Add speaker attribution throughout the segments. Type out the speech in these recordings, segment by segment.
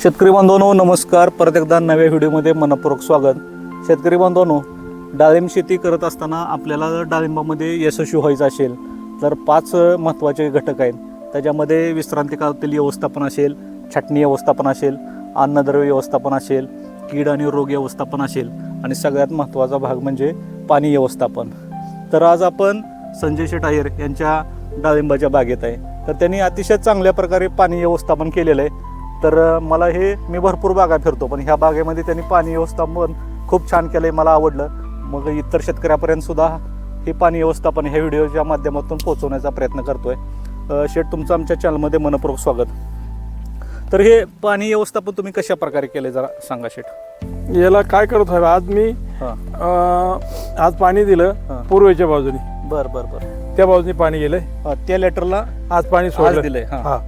Speaker 1: शेतकरी बांधवांनो नमस्कार. परत एकदा नव्या व्हिडिओमध्ये मनपूर्वक स्वागत. शेतकरी बांधवांनो, डाळिंब शेती करत असताना आपल्याला जर डाळिंबामध्ये यशस्वी व्हायचं असेल तर 5 महत्त्वाचे घटक आहेत. त्याच्यामध्ये विश्रांती काळातील व्यवस्थापन असेल, छाटणी व्यवस्थापन असेल, अन्नद्रव्य व्यवस्थापन असेल, कीड आणि रोग व्यवस्थापन असेल आणि सगळ्यात महत्त्वाचा भाग म्हणजे पाणी व्यवस्थापन. तर आज आपण संजय शेठ अय्यर यांच्या डाळिंबाच्या बागेत आहे. तर त्यांनी अतिशय चांगल्या प्रकारे पाणी व्यवस्थापन केलेलं आहे. तर मला मी भरपूर बागा फिरतो, पण ह्या बागेमध्ये त्यांनी पाणी व्यवस्थापन खूप छान केलं आहे, मला आवडलं. मग इतर शेतकऱ्यापर्यंत सुद्धा हे पाणी व्यवस्थापन ह्या व्हिडिओच्या माध्यमातून पोहोचवण्याचा प्रयत्न करतोय. शेठ, तुमचं आमच्या चॅनलमध्ये मनपूर्वक स्वागत. तर हे पाणी व्यवस्थापन तुम्ही कशा प्रकारे केले जरा सांगा शेठ.
Speaker 2: याला काय करत आहे, आज मी आज पाणी दिलं पूर्वेच्या बाजूने.
Speaker 1: बर बर बर.
Speaker 2: त्या बाजूने पाणी गेलंय,
Speaker 1: त्या लेटरला
Speaker 2: आज पाणी सोडलं
Speaker 1: दिलंय.
Speaker 2: हा,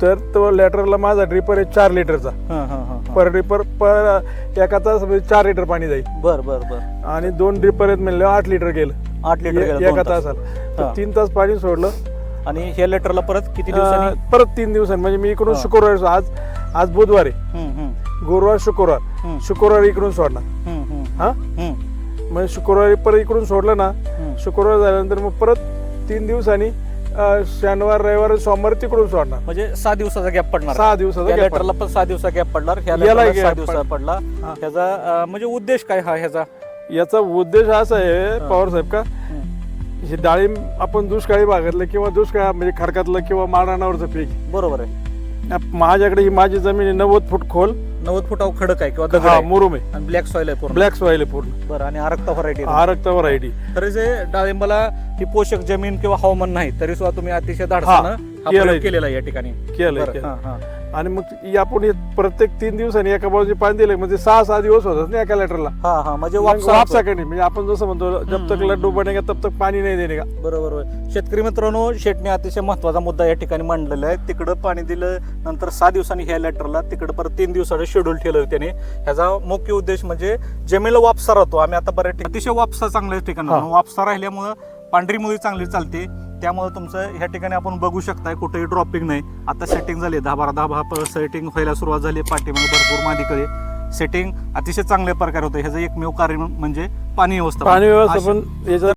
Speaker 2: तर तो लेटरला माझा ड्रिपर आहे 4 लिटरचा. पर ड्रिपर पर एका तास 4 लिटर पाणी जाईल.
Speaker 1: बर बर बर.
Speaker 2: आणि 2 ड्रिपर आहेत म्हणलं 8 लिटर गेलं.
Speaker 1: 8 लिटर
Speaker 2: एका तासाला. तर 3 तास पाणी सोडलं.
Speaker 1: आणि ह्या लेटरला परत किती दिवसांनी?
Speaker 2: परत 3 दिवसांनी. म्हणजे मी इकडून शुक्रवार, आज बुधवार आहे, गुरुवार शुक्रवार इकडून सोडणार. हा, म्हणजे शुक्रवारी परत इकडून सोडलं ना, शुक्रवार झाल्यानंतर मग परत 3 दिवसांनी शनिवार रविवार सोमवार तिकडून सोडणार.
Speaker 1: म्हणजे 6 दिवसाचा गॅप पडणार.
Speaker 2: 6 दिवसाचा
Speaker 1: लेटरला पण 6 दिवसाचा गॅप पडणार. ह्याला 6 दिवसाचा पडला. ह्याचा म्हणजे उद्देश काय हा ह्याचा?
Speaker 2: याचा उद्देश असा आहे पवार साहेब का, हे डाळिंब आपण दुष्काळी भागातलं किंवा दुष्काळ म्हणजे खडकातलं किंवा माळरानावरचं पीक.
Speaker 1: बरोबर आहे.
Speaker 2: माझ्याकडे ही माझी जमीन आहे 90 फूट खोल,
Speaker 1: 90 फुटावर खडक आहे किंवा दगड आहे,
Speaker 2: मुरुम आहे
Speaker 1: आणि ब्लॅक सॉइल आहे पूर्ण.
Speaker 2: ब्लॅक सॉइल आहे पूर्ण.
Speaker 1: बरं. आणि आरक्ता व्हरायटी.
Speaker 2: आरक्ता व्हरायटी.
Speaker 1: तर जे डाळिंबाला ही पोषक जमीन किंवा हवामान नाही तरी सुद्धा तुम्ही अतिशय धाडसानं केलेला या ठिकाणी
Speaker 2: केलंय. आणि मग आपण प्रत्येक 3 दिवसांनी एका बाजूने पाणी दिलं म्हणजे 6 दिवस होतात ना एका लेटरला.
Speaker 1: म्हणजे
Speaker 2: वापसाकडे म्हणजे आपण जसं म्हणतो जब तक लड्डू बनेगा तब तक पाणी नाही देणे का.
Speaker 1: बरोबर. शेतकरी मित्रांनो, शेठने अतिशय महत्वाचा मुद्दा या ठिकाणी मांडलेला आहे. तिकडं पाणी दिलं नंतर 6 दिवसांनी ह्या लेटरला, तिकडं परत 3 दिवसाचं शेड्यूल ठेवलं त्याने. ह्याचा मुख्य उद्देश म्हणजे जमिनीला वापसा राहतो. आम्ही आता बऱ्याच अतिशय वापसा चांगल्या ठिकाणी वापसा राहिल्यामुळं पांढरी मुळी चांगली चालते. त्यामुळे तुमचं ह्या ठिकाणी आपण बघू शकताय कुठेही ड्रॉपिंग नाही. आता सेटिंग झाली 10-12 सेटिंग व्हायला सुरुवात झाली. पाठीमध्ये भरपूर मादीकडे सेटिंग अतिशय चांगल्या प्रकारे होतं. ह्याचं एकमेव कारण म्हणजे पाणी व्यवस्थापन.